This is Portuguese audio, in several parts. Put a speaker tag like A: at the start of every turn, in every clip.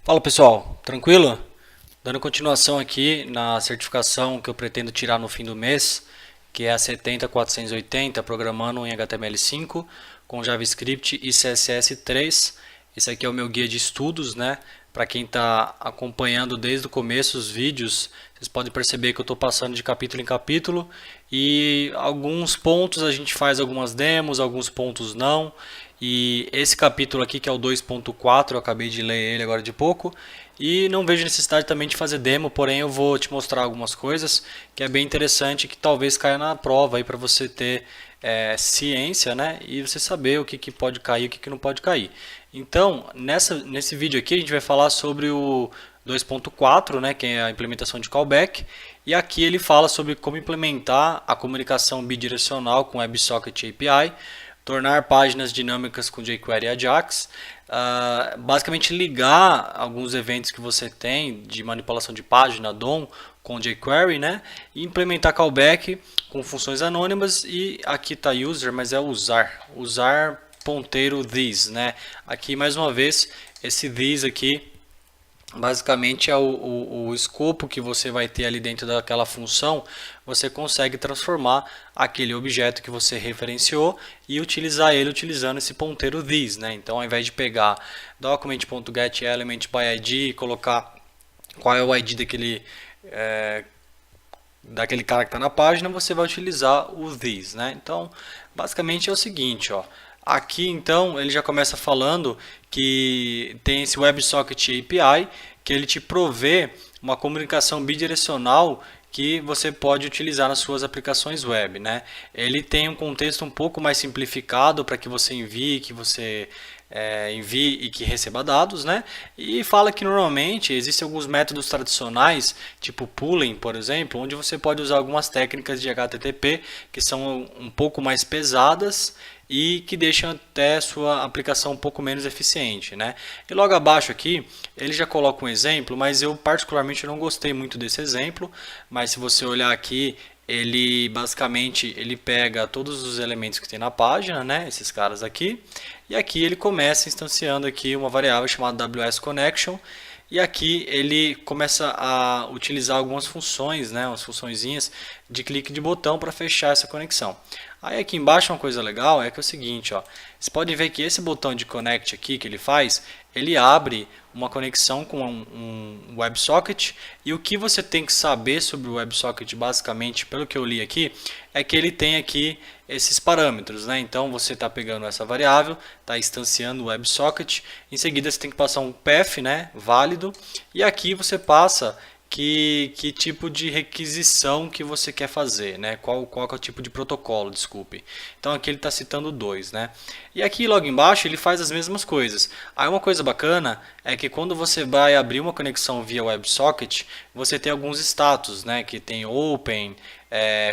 A: Fala pessoal, tranquilo? Dando continuação aqui na certificação que eu pretendo tirar no fim do mês, que é a 70480, programando em HTML5 com JavaScript e CSS3. Esse aqui é o meu guia de estudos, né? Para quem está acompanhando desde o começo os vídeos, vocês podem perceber que eu estou passando de capítulo em capítulo e alguns pontos a gente faz algumas demos, alguns pontos não. E esse capítulo aqui, que é o 2.4, eu acabei de ler ele agora de pouco, e não vejo necessidade também de fazer demo, porém eu vou te mostrar algumas coisas que é bem interessante, que talvez caia na prova aí para você ter ciência, né? E você saber o que pode cair e o que não pode cair. Então, nesse vídeo aqui a gente vai falar sobre o 2.4, né, que é a implementação de callback, e aqui ele fala sobre como implementar a comunicação bidirecional com WebSocket API, tornar páginas dinâmicas com jQuery e Ajax, basicamente ligar alguns eventos que você tem de manipulação de página, DOM, com jQuery, né? E implementar callback com funções anônimas e aqui está user, mas é usar ponteiro this, né? Aqui mais uma vez esse this aqui basicamente é o escopo que você vai ter ali dentro daquela função, você consegue transformar aquele objeto que você referenciou e utilizar ele utilizando esse ponteiro this, né? Então, ao invés de pegar document.getElementById e colocar qual é o ID daquele cara que está na página, você vai utilizar o this, né? Então, basicamente é o seguinte, ó. Aqui então ele já começa falando que tem esse WebSocket API que ele te provê uma comunicação bidirecional que você pode utilizar nas suas aplicações web, né? Ele tem um contexto um pouco mais simplificado para que você envie, envie e que receba dados, né? E fala que normalmente existem alguns métodos tradicionais, tipo pooling, por exemplo, onde você pode usar algumas técnicas de HTTP que são um pouco mais pesadas e que deixam até sua aplicação um pouco menos eficiente, né? E logo abaixo aqui ele já coloca um exemplo, mas eu particularmente não gostei muito desse exemplo. Mas se você olhar aqui, ele basicamente ele pega todos os elementos que tem na página, né? Esses caras aqui, e aqui ele começa instanciando aqui uma variável chamada WSConnection. E aqui ele começa a utilizar algumas funções, né, umas funçõezinhas de clique de botão para fechar essa conexão. Aí aqui embaixo uma coisa legal é que é o seguinte, ó, você pode ver que esse botão de connect aqui que ele faz, ele abre uma conexão com um WebSocket, e o que você tem que saber sobre o WebSocket basicamente, pelo que eu li aqui, é que ele tem aqui esses parâmetros, né? Então você está pegando essa variável, está instanciando o WebSocket, em seguida você tem que passar um path, né, válido, e aqui você passa que tipo de requisição que você quer fazer, né? Qual é o tipo de protocolo, desculpe. Então aqui ele está citando dois, né? E aqui logo embaixo ele faz as mesmas coisas. Aí uma coisa bacana é que quando você vai abrir uma conexão via WebSocket, você tem alguns status, né? Que tem open,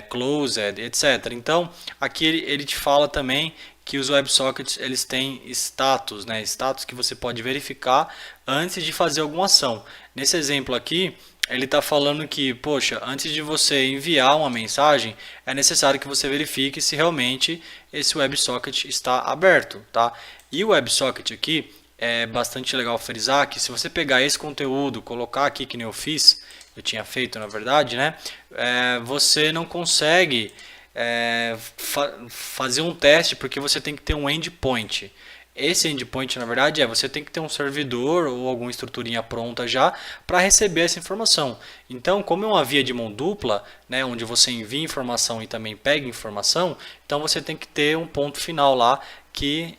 A: closed, etc. Então aqui ele te fala também que os WebSockets eles têm status, né? Status que você pode verificar antes de fazer alguma ação. Nesse exemplo aqui, ele está falando que, poxa, antes de você enviar uma mensagem, é necessário que você verifique se realmente esse WebSocket está aberto, tá? E o WebSocket aqui é bastante legal frisar que se você pegar esse conteúdo, colocar aqui que nem eu fiz, eu tinha feito na verdade, né? Você não consegue fazer um teste porque você tem que ter um endpoint. Esse endpoint, na verdade, você tem que ter um servidor ou alguma estruturinha pronta já para receber essa informação. Então, como é uma via de mão dupla, né, onde você envia informação e também pega informação, então você tem que ter um ponto final lá que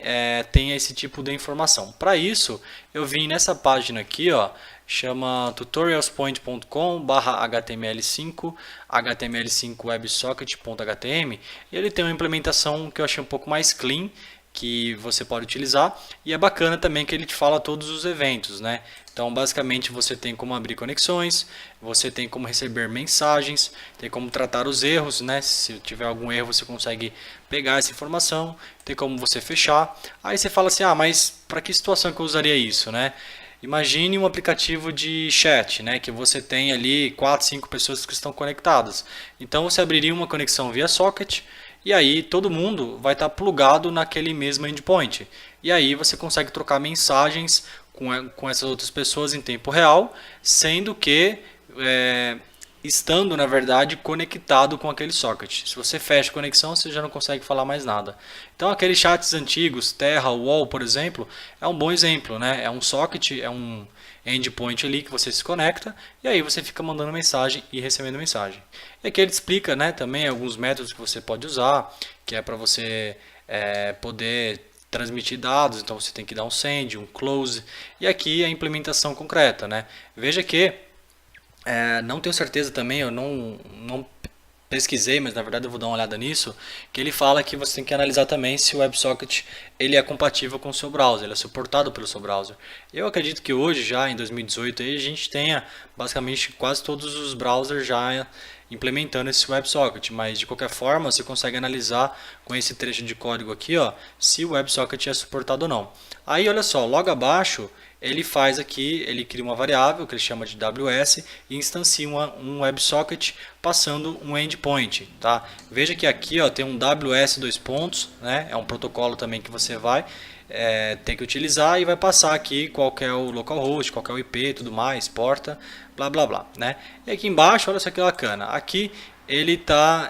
A: tenha esse tipo de informação. Para isso, eu vim nessa página aqui, ó, chama tutorialspoint.com/html5 html5 websocket.htm, e ele tem uma implementação que eu achei um pouco mais clean, que você pode utilizar, e é bacana também que ele te fala todos os eventos, né? Então, basicamente, você tem como abrir conexões, você tem como receber mensagens, tem como tratar os erros, né? Se tiver algum erro, você consegue pegar essa informação, tem como você fechar. Aí você fala assim, mas para que situação que eu usaria isso, né? Imagine um aplicativo de chat, né, que você tem ali 4, 5 pessoas que estão conectadas. Então você abriria uma conexão via socket e aí todo mundo vai estar plugado naquele mesmo endpoint. E aí você consegue trocar mensagens com essas outras pessoas em tempo real, sendo que estando, na verdade, conectado com aquele socket. Se você fecha a conexão, você já não consegue falar mais nada. Então, aqueles chats antigos, Terra, Wall, por exemplo, é um bom exemplo, né? É um socket, é um endpoint ali que você se conecta e aí você fica mandando mensagem e recebendo mensagem. E aqui ele explica, né, também alguns métodos que você pode usar, que é para você poder transmitir dados, então você tem que dar um send, um close, e aqui a implementação concreta, né? Veja que não tenho certeza também, eu não pesquisei, mas na verdade eu vou dar uma olhada nisso, que ele fala que você tem que analisar também se o WebSocket ele é compatível com o seu browser, ele é suportado pelo seu browser. Eu acredito que hoje, já em 2018, aí, a gente tenha basicamente quase todos os browsers já implementando esse WebSocket, mas de qualquer forma você consegue analisar com esse trecho de código aqui, ó, se o WebSocket é suportado ou não. Aí olha só, logo abaixo ele faz aqui, ele cria uma variável que ele chama de WS e instancia um WebSocket passando um endpoint, tá? Veja que aqui, ó, tem um WS dois pontos, né? É um protocolo também que você vai ter que utilizar e vai passar aqui qual que é o localhost, qual que é o IP, tudo mais, porta, blá blá blá, né? E aqui embaixo, olha só que bacana, aqui ele está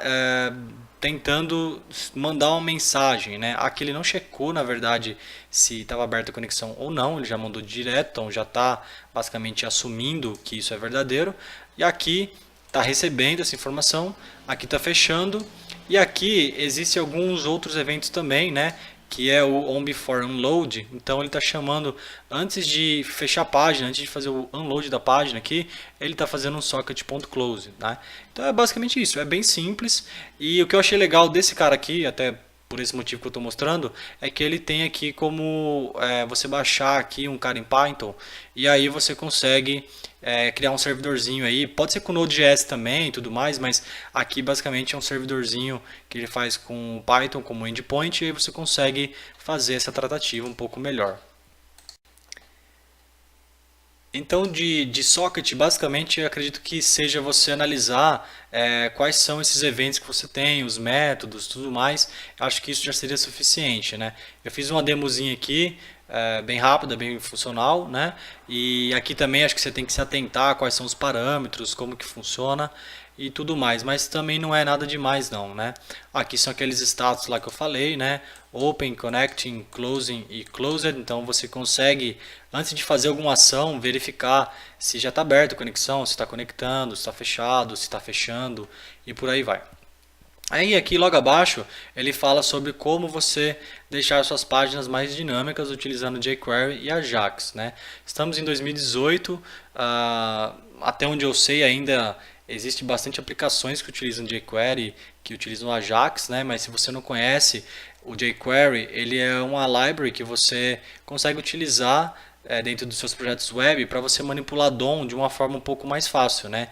A: tentando mandar uma mensagem, né? Aqui ele não checou, na verdade, se estava aberta a conexão ou não, ele já mandou direto, então já está basicamente assumindo que isso é verdadeiro. E aqui está recebendo essa informação, aqui está fechando, e aqui existem alguns outros eventos também, né? Que é o onBeforeUnload, então ele está chamando, antes de fechar a página, antes de fazer o unload da página aqui, ele está fazendo um socket.close, né? Então é basicamente isso, é bem simples, e o que eu achei legal desse cara aqui, até por esse motivo que eu estou mostrando, é que ele tem aqui como você baixar aqui um cara em Python, e aí você consegue criar um servidorzinho aí, pode ser com Node.js também e tudo mais, mas aqui basicamente é um servidorzinho que ele faz com Python como endpoint, e aí você consegue fazer essa tratativa um pouco melhor. Então, de socket, basicamente, eu acredito que seja você analisar quais são esses eventos que você tem, os métodos, tudo mais. Eu acho que isso já seria suficiente, né? Eu fiz uma demozinha aqui, bem rápida, bem funcional, né? E aqui também acho que você tem que se atentar a quais são os parâmetros, como que funciona e tudo mais, mas também não é nada demais não, né? Aqui são aqueles status lá que eu falei, né? Open, Connecting, Closing e Closed, então você consegue, antes de fazer alguma ação, verificar se já está aberta a conexão, se está conectando, se está fechado, se está fechando e por aí vai. Aí aqui logo abaixo ele fala sobre como você deixar suas páginas mais dinâmicas utilizando jQuery e Ajax, né? Estamos em 2018, até onde eu sei ainda existe bastante aplicações que utilizam jQuery, que utilizam Ajax, né? Mas se você não conhece o jQuery, ele é uma library que você consegue utilizar dentro dos seus projetos web para você manipular DOM de uma forma um pouco mais fácil, né?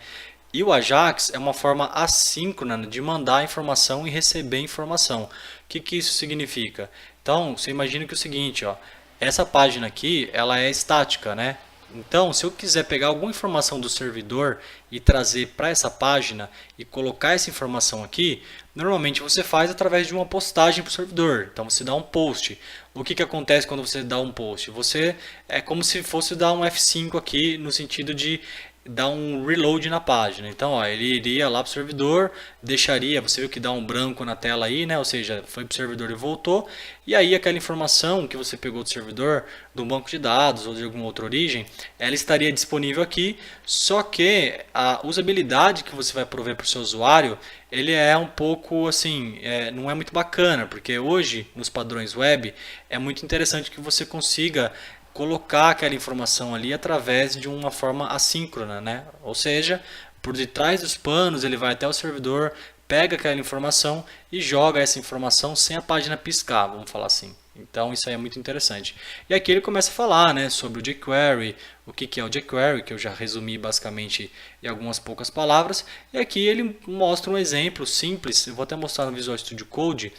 A: E o Ajax é uma forma assíncrona de mandar informação e receber informação. O que isso significa? Então, você imagina que é o seguinte, ó, essa página aqui ela é estática, né? Então, se eu quiser pegar alguma informação do servidor e trazer para essa página e colocar essa informação aqui, normalmente você faz através de uma postagem para o servidor. Então, você dá um post. O que acontece quando você dá um post? Você é como se fosse dar um F5 aqui, no sentido de dar um reload na página. Então, ó, ele iria lá para o servidor, deixaria, você viu que dá um branco na tela aí, né? Ou seja, foi para o servidor e voltou. E aí aquela informação que você pegou do servidor, de um banco de dados ou de alguma outra origem, ela estaria disponível aqui, só que a usabilidade que você vai prover para o seu usuário, ele é um pouco assim, não é muito bacana, porque hoje nos padrões web é muito interessante que você consiga colocar aquela informação ali através de uma forma assíncrona, né? Ou seja, por detrás dos panos ele vai até o servidor, pega aquela informação e joga essa informação sem a página piscar, vamos falar assim. Então isso aí é muito interessante. E aqui ele começa a falar, né, sobre o jQuery, o que é o jQuery, que eu já resumi basicamente em algumas poucas palavras. E aqui ele mostra um exemplo simples, eu vou até mostrar no Visual Studio Code,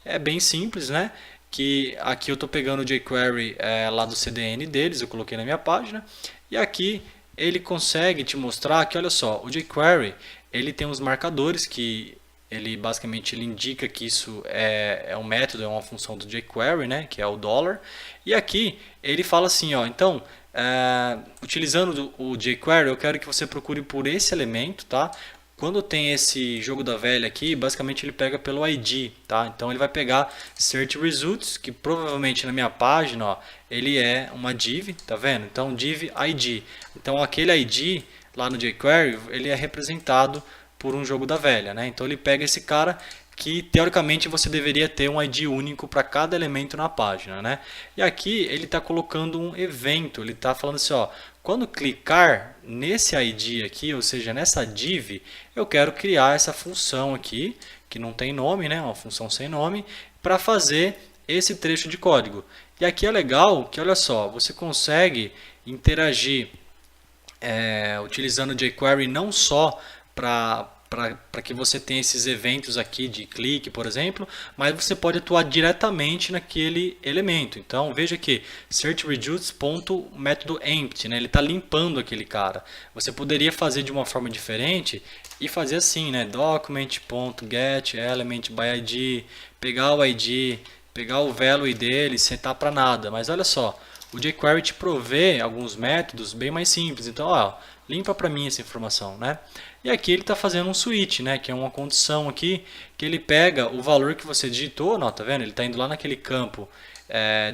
A: é bem simples, né? Que aqui eu estou pegando o jQuery lá do CDN deles, eu coloquei na minha página, e aqui ele consegue te mostrar que, olha só, o jQuery ele tem os marcadores que ele basicamente ele indica que isso é um método, é uma função do jQuery, né, que é o $. E aqui ele fala assim, ó, então, utilizando o jQuery, eu quero que você procure por esse elemento, tá? Quando tem esse jogo da velha aqui, basicamente ele pega pelo ID, tá? Então ele vai pegar Search Results, que provavelmente na minha página, ó, ele é uma div, tá vendo? Então div ID. Então aquele ID lá no jQuery, ele é representado por um jogo da velha, né? Então ele pega esse cara que teoricamente você deveria ter um ID único para cada elemento na página, né? E aqui ele está colocando um evento, ele está falando assim, ó, quando clicar nesse ID aqui, ou seja, nessa div, eu quero criar essa função aqui, que não tem nome, né? Uma função sem nome, para fazer esse trecho de código. E aqui é legal que, olha só, você consegue interagir utilizando o jQuery não só para que você tenha esses eventos aqui de clique, por exemplo, mas você pode atuar diretamente naquele elemento. Então veja que searchReduce.método_empty, né? Ele está limpando aquele cara. Você poderia fazer de uma forma diferente e fazer assim, né? document.getElementById, pegar o ID, pegar o value dele, setar para nada. Mas olha só, o jQuery te provê alguns métodos bem mais simples. Então, ó, limpa para mim essa informação, né? E aqui ele está fazendo um switch, né? Que é uma condição aqui que ele pega o valor que você digitou, não, tá vendo? Ele está indo lá naquele campo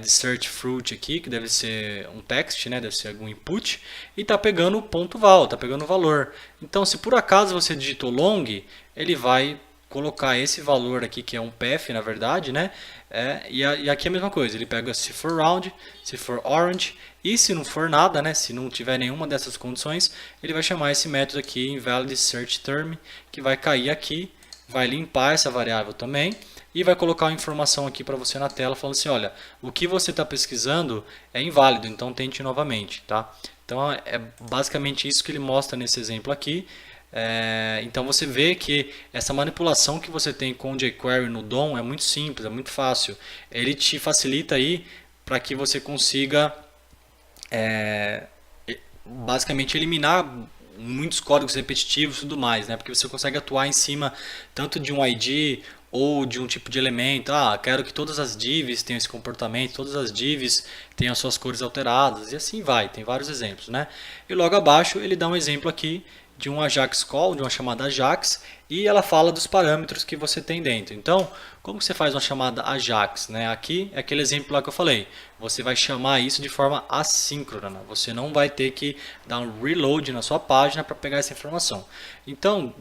A: de search fruit aqui, que deve ser um text, né? Deve ser algum input, e está pegando o ponto val, está pegando o valor. Então, se por acaso você digitou long, ele vai colocar esse valor aqui, que é um path, na verdade, né? E aqui é a mesma coisa, ele pega se for round, se for orange, e se não for nada, né? Se não tiver nenhuma dessas condições, ele vai chamar esse método aqui, invalidSearchTerm, que vai cair aqui, vai limpar essa variável também, e vai colocar uma informação aqui para você na tela, falando assim, olha, o que você está pesquisando é inválido, então tente novamente, tá? Então é basicamente isso que ele mostra nesse exemplo aqui. Então você vê que essa manipulação que você tem com o jQuery no DOM é muito simples, é muito fácil. Ele te facilita aí para que você consiga basicamente eliminar muitos códigos repetitivos e tudo mais, né? Porque você consegue atuar em cima tanto de um ID ou de um tipo de elemento. Quero que todas as divs tenham esse comportamento, todas as divs tenham as suas cores alteradas e assim vai. Tem vários exemplos, né? E logo abaixo ele dá um exemplo aqui de um Ajax call, de uma chamada Ajax, e ela fala dos parâmetros que você tem dentro. Então, como você faz uma chamada Ajax, né? Aqui é aquele exemplo lá que eu falei. Você vai chamar isso de forma assíncrona. Você não vai ter que dar um reload na sua página para pegar essa informação. Então,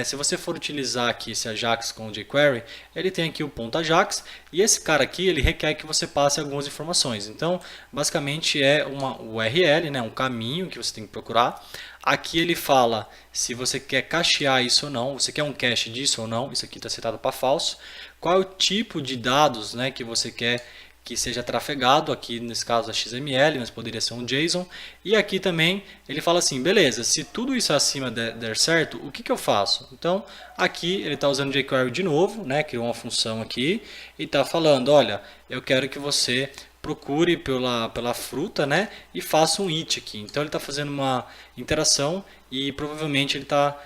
A: se você for utilizar aqui esse Ajax com o jQuery, ele tem aqui o ponto Ajax, e esse cara aqui ele requer que você passe algumas informações. Então, basicamente é uma URL, né? Um caminho que você tem que procurar. Aqui ele fala se você quer cachear isso ou não, você quer um cache disso ou não, isso aqui está setado para falso. Qual é o tipo de dados, né, que você quer que seja trafegado, aqui nesse caso é XML, mas poderia ser um JSON. E aqui também ele fala assim, beleza, se tudo isso acima der certo, o que eu faço? Então aqui ele está usando jQuery de novo, né, criou uma função aqui e está falando, olha, eu quero que você procure pela fruta, né, e faça um it aqui. Então ele está fazendo uma interação e provavelmente ele está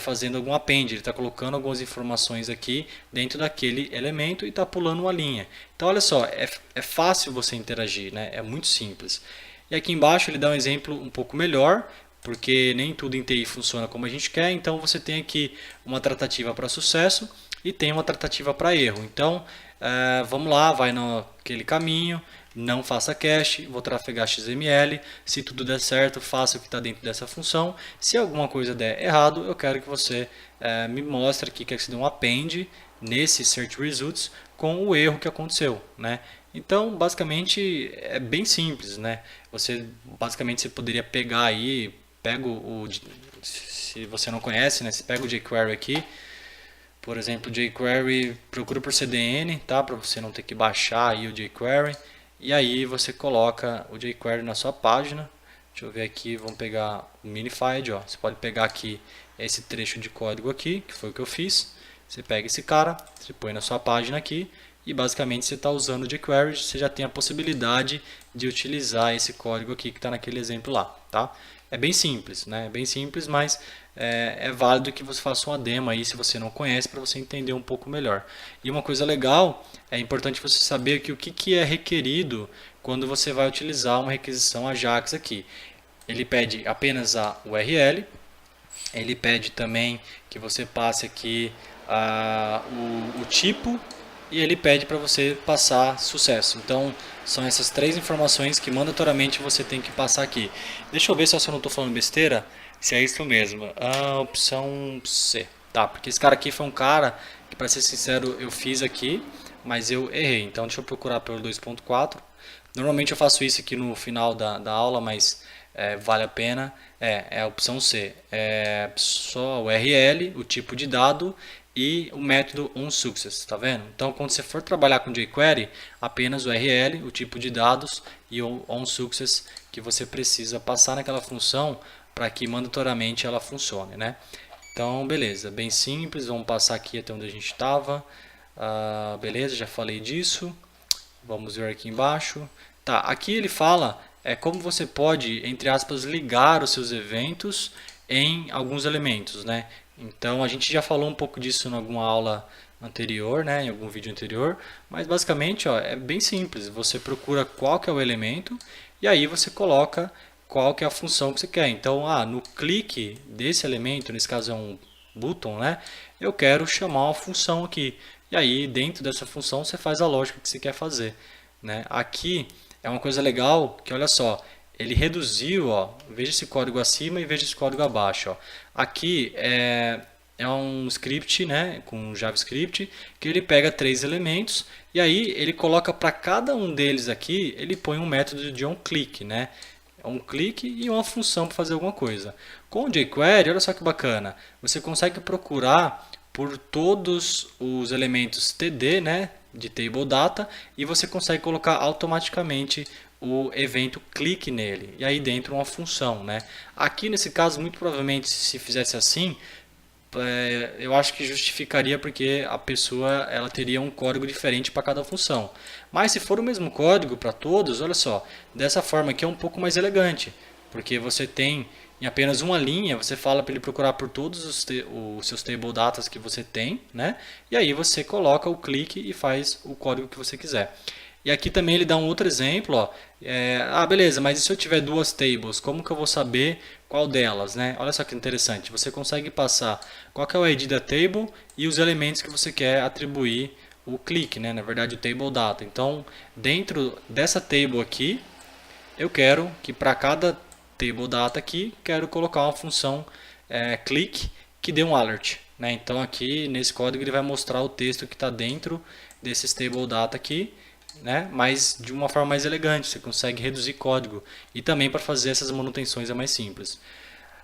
A: fazendo algum append, ele está colocando algumas informações aqui dentro daquele elemento e está pulando uma linha. Então olha só, é fácil você interagir, né, é muito simples. E aqui embaixo ele dá um exemplo um pouco melhor, porque nem tudo em TI funciona como a gente quer, então você tem aqui uma tratativa para sucesso e tem uma tratativa para erro. Então vamos lá, vai naquele caminho, não faça cache, vou trafegar XML, se tudo der certo, faça o que está dentro dessa função. Se alguma coisa der errado, eu quero que você me mostre aqui, que você dê um append nesse search results com o erro que aconteceu, né? Então, basicamente, é bem simples, né? Basicamente, você poderia pegar aí, se você não conhece, né? Você pega o jQuery aqui, por exemplo, jQuery, procura por CDN, tá? Para você não ter que baixar aí o jQuery. E aí você coloca o jQuery na sua página. Deixa eu ver aqui, vamos pegar o Minified, ó. Você pode pegar aqui esse trecho de código aqui, que foi o que eu fiz. Você pega esse cara, você põe na sua página aqui e basicamente você está usando o jQuery, você já tem a possibilidade de utilizar esse código aqui que está naquele exemplo lá, tá? É bem simples, né? É bem simples, mas é válido que você faça uma demo aí se você não conhece para você entender um pouco melhor. E uma coisa legal, é importante você saber que o que é requerido quando você vai utilizar uma requisição Ajax aqui. Ele pede apenas a URL, ele pede também que você passe aqui o tipo e ele pede para você passar sucesso. Então, são essas três informações que mandatoriamente você tem que passar aqui. Deixa eu ver se eu não estou falando besteira, se é isso mesmo. A opção C. Tá, porque esse cara aqui foi um cara que, para ser sincero, eu fiz aqui, mas eu errei. Então, deixa eu procurar pelo 2.4. Normalmente eu faço isso aqui no final da aula, mas vale a pena. É a opção C. É só o URL, o tipo de dado e o método onSuccess, tá vendo? Então, quando você for trabalhar com jQuery, apenas o URL, o tipo de dados e o onSuccess que você precisa passar naquela função para que mandatoriamente ela funcione, né? Então, beleza, bem simples. Vamos passar aqui até onde a gente estava. Beleza, já falei disso. Vamos ver aqui embaixo. Tá, aqui ele fala como você pode, entre aspas, ligar os seus eventos em alguns elementos, né? Então a gente já falou um pouco disso em alguma aula anterior, né? Em algum vídeo anterior, mas basicamente, ó, é bem simples. Você procura qual que é o elemento e aí você coloca qual que é a função que você quer. Então, no clique desse elemento, nesse caso é um button, né? Eu quero chamar uma função aqui. E aí, dentro dessa função, você faz a lógica que você quer fazer, né? Aqui é uma coisa legal que, olha só, ele reduziu, ó, veja esse código acima e veja esse código abaixo. Ó. Aqui é um script, né, com JavaScript, que ele pega três elementos e aí ele coloca para cada um deles aqui, ele põe um método de onClick, né? Um clique e uma função para fazer alguma coisa. Com o jQuery, olha só que bacana, você consegue procurar por todos os elementos TD, né, de Table Data, e você consegue colocar automaticamente o evento clique nele, e aí dentro uma função, né? Aqui nesse caso, muito provavelmente, se fizesse assim, eu acho que justificaria porque a pessoa ela teria um código diferente para cada função. Mas se for o mesmo código para todos, olha só, dessa forma aqui é um pouco mais elegante, porque você tem em apenas uma linha, você fala para ele procurar por todos os seus table datas que você tem, né? E aí você coloca o clique e faz o código que você quiser. E aqui também ele dá um outro exemplo, ó. Beleza, mas e se eu tiver duas tables, como que eu vou saber qual delas, né? Olha só que interessante, você consegue passar qual que é o ID da table e os elementos que você quer atribuir o clique, né? Na verdade o table data. Então, dentro dessa table aqui, eu quero que para cada table data aqui, quero colocar uma função click que dê um alert, né? Então aqui nesse código ele vai mostrar o texto que está dentro desses table data aqui, né? Mas de uma forma mais elegante, você consegue reduzir código e também para fazer essas manutenções é mais simples.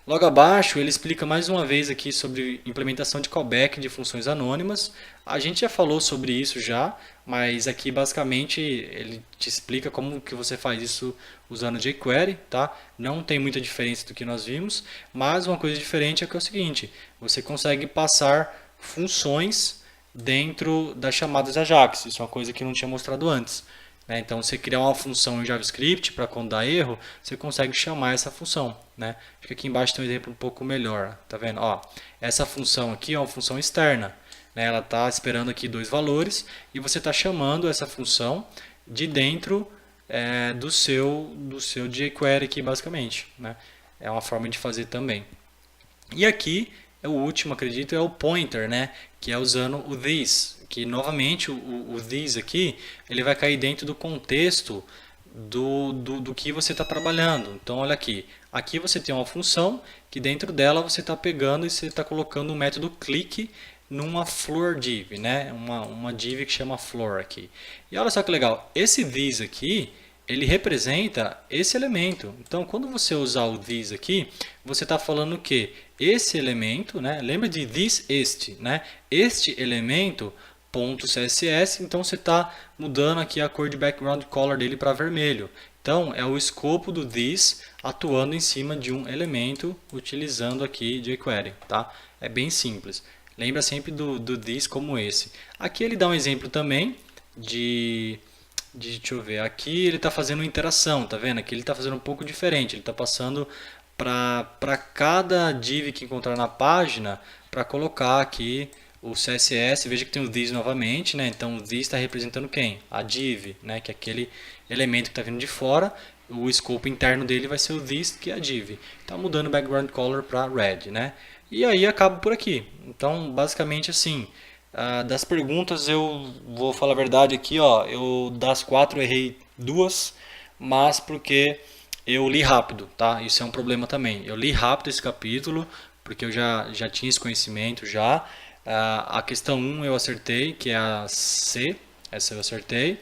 A: Logo abaixo ele explica mais uma vez aqui sobre implementação de callback de funções anônimas. A gente já falou sobre isso já, mas aqui basicamente ele te explica como que você faz isso usando jQuery, tá? Não tem muita diferença do que nós vimos, mas uma coisa diferente é que é o seguinte, você consegue passar funções dentro das chamadas Ajax. Isso é uma coisa que não tinha mostrado antes. Né? Então, você criar uma função em JavaScript para quando dá erro, você consegue chamar essa função. Né? Acho que aqui embaixo tem um exemplo um pouco melhor. Tá vendo? Ó, essa função aqui é uma função externa. Né? Ela está esperando aqui dois valores e você está chamando essa função de dentro do seu jQuery aqui, basicamente. Né? É uma forma de fazer também. E aqui o último, acredito, é o pointer, né? Que é usando o this, que novamente o this aqui ele vai cair dentro do contexto do que você está trabalhando. Então olha aqui você tem uma função que dentro dela você está pegando e você está colocando o método click numa floor div, né? Uma div que chama floor aqui. E olha só que legal, esse this aqui ele representa esse elemento. Então, quando você usar o this aqui, você está falando que esse elemento, né? Lembra de this, este, né? Este elemento .css, então você está mudando aqui a cor de background color dele para vermelho. Então, é o escopo do this atuando em cima de um elemento utilizando aqui jQuery, tá? É bem simples. Lembra sempre do this como esse. Aqui ele dá um exemplo também deixa eu ver, aqui ele está fazendo interação, tá vendo? Aqui ele está fazendo um pouco diferente, ele está passando para cada div que encontrar na página para colocar aqui o CSS. Veja que tem o this novamente, né? Então o this está representando quem? A div, né? Que é aquele elemento que está vindo de fora. O escopo interno dele vai ser o this, que é a div. Está mudando o background color para red, né? E aí acabo por aqui. Então basicamente assim, das perguntas eu vou falar a verdade aqui, ó, eu das 4 errei 2, mas porque eu li rápido, tá? Isso é um problema também. Eu li rápido esse capítulo, porque eu já tinha esse conhecimento já. A questão 1 eu acertei, que é a C, essa eu acertei.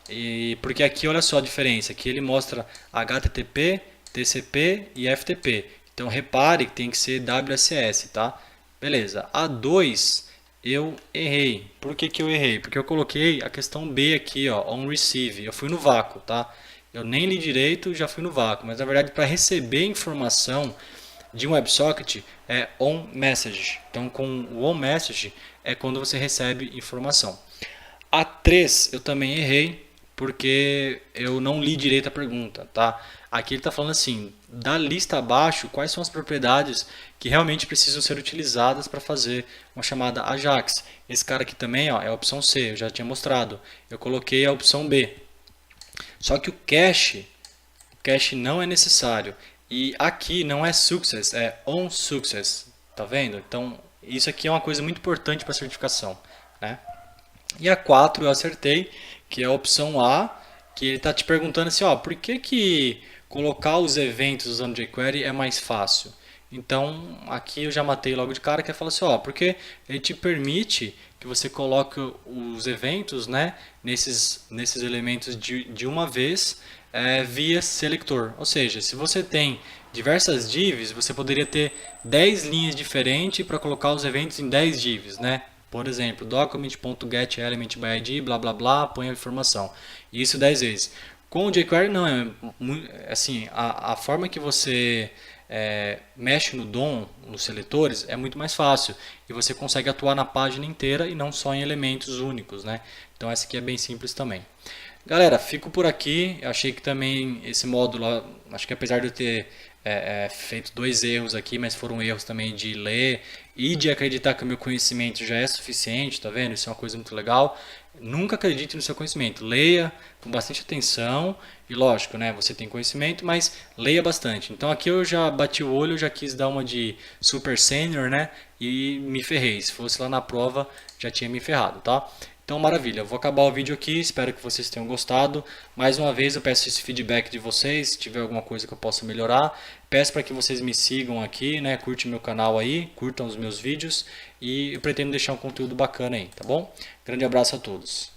A: E porque aqui olha só a diferença, aqui ele mostra HTTP, TCP e FTP. Então repare que tem que ser WSS, tá? Beleza. A 2 eu errei. Por que eu errei? Porque eu coloquei a questão B aqui, ó, on receive. Eu fui no vácuo, tá? Eu nem li direito, já fui no vácuo. Mas na verdade, para receber informação de um WebSocket é on message. Então, com o on message é quando você recebe informação. A 3 eu também errei porque eu não li direito a pergunta, tá? Aqui ele está falando assim, da lista abaixo, quais são as propriedades que realmente precisam ser utilizadas para fazer uma chamada AJAX. Esse cara aqui também, ó, é a opção C, eu já tinha mostrado. Eu coloquei a opção B. Só que o cache não é necessário. E aqui não é success, é on success. Tá vendo? Então, isso aqui é uma coisa muito importante para a certificação, né? E a 4 eu acertei, que é a opção A, que ele está te perguntando assim, ó, por que colocar os eventos usando jQuery é mais fácil? Então, aqui eu já matei logo de cara, que é falar assim, ó, porque ele te permite que você coloque os eventos, né, nesses elementos de uma vez via selector. Ou seja, se você tem diversas divs, você poderia ter 10 linhas diferentes para colocar os eventos em 10 divs, né? Por exemplo, document.getElementById, blá blá blá, põe a informação. Isso 10 vezes. Com o jQuery não, assim, a forma que você mexe no DOM, nos seletores, é muito mais fácil. E você consegue atuar na página inteira e não só em elementos únicos, né? Então essa aqui é bem simples também. Galera, fico por aqui. Eu achei que também esse módulo, acho que apesar de eu ter feito 2 erros aqui, mas foram erros também de ler e de acreditar que o meu conhecimento já é suficiente, tá vendo? Isso é uma coisa muito legal. Nunca acredite no seu conhecimento, leia com bastante atenção e lógico, né, você tem conhecimento, mas leia bastante. Então aqui eu já bati o olho, já quis dar uma de super sênior, né, e me ferrei. Se fosse lá na prova, já tinha me ferrado, tá? Então, maravilha, eu vou acabar o vídeo aqui, espero que vocês tenham gostado. Mais uma vez eu peço esse feedback de vocês, se tiver alguma coisa que eu possa melhorar. Peço para que vocês me sigam aqui, né? Curte meu canal aí, curtam os meus vídeos e eu pretendo deixar um conteúdo bacana aí, tá bom? Grande abraço a todos.